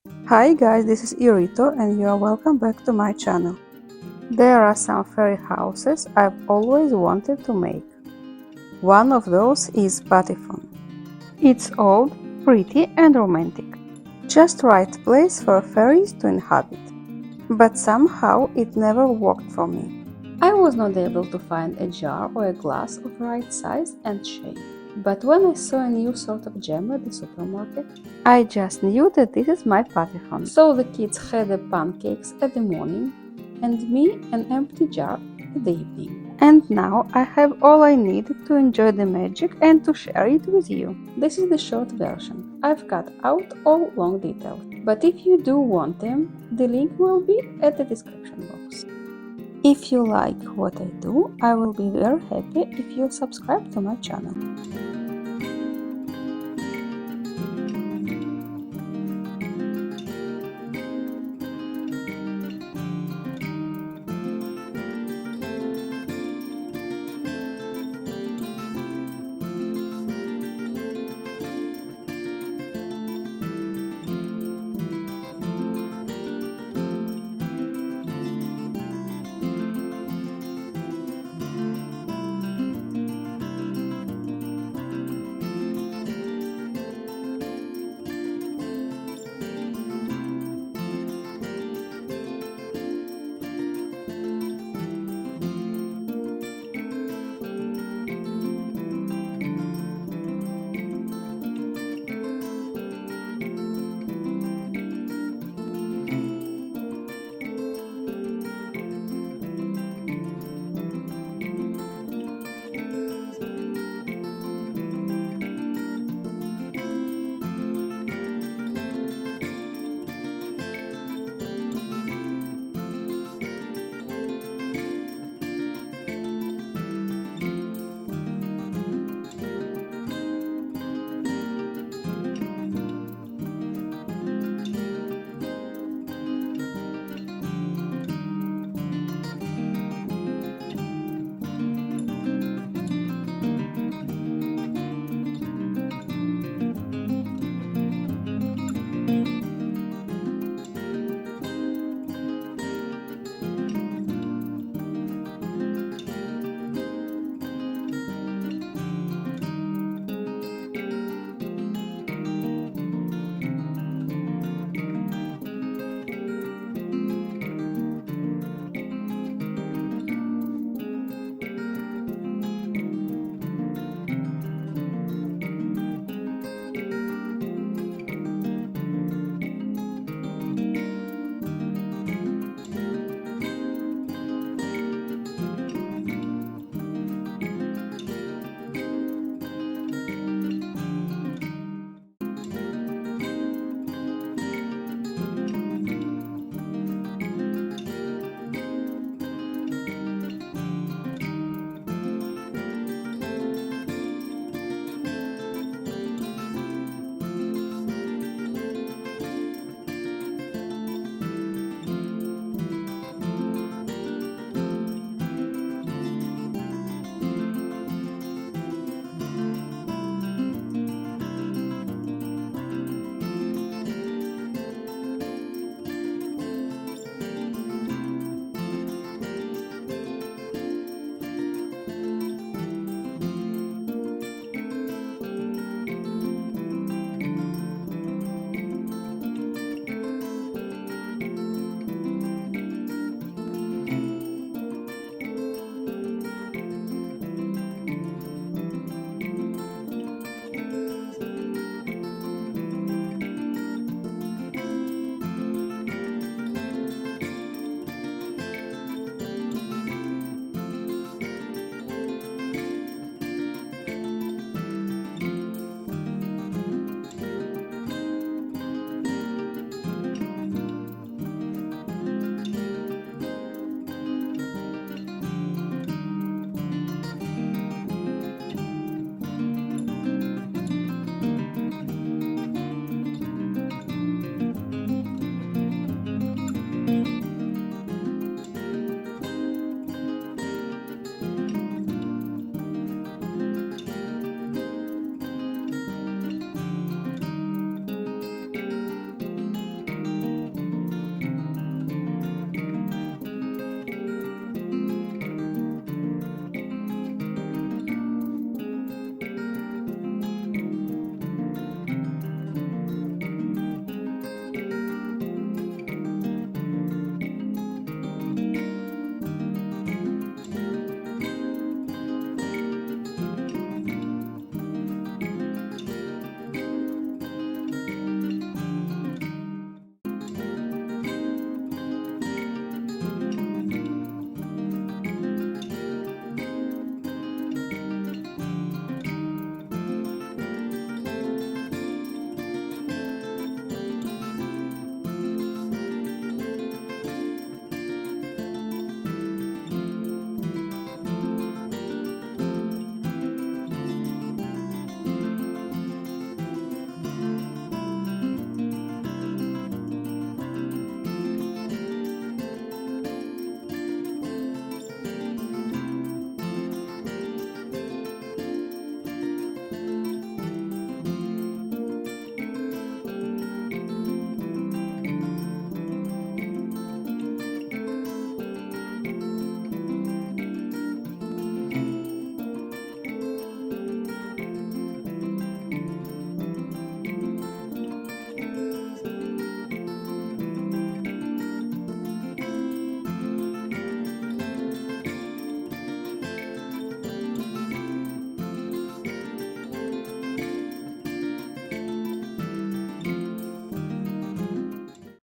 Hi guys, this is Irito and you are welcome back to my channel. There are some fairy houses I've always wanted to make. One of those is patephone. It's old, pretty and romantic. Just right place for fairies to inhabit. But somehow it never worked for me. I was not able to find a jar or a glass of right size and shape. But when I saw a new sort of gem at the supermarket, I just knew that this is my patephone. So the kids had the pancakes at the morning and me an empty jar at the evening. And now I have all I need to enjoy the magic and to share it with you. This is the short version. I've cut out all long details. But if you do want them, the link will be at the description box. If you like what I do, I will be very happy if you subscribe to my channel.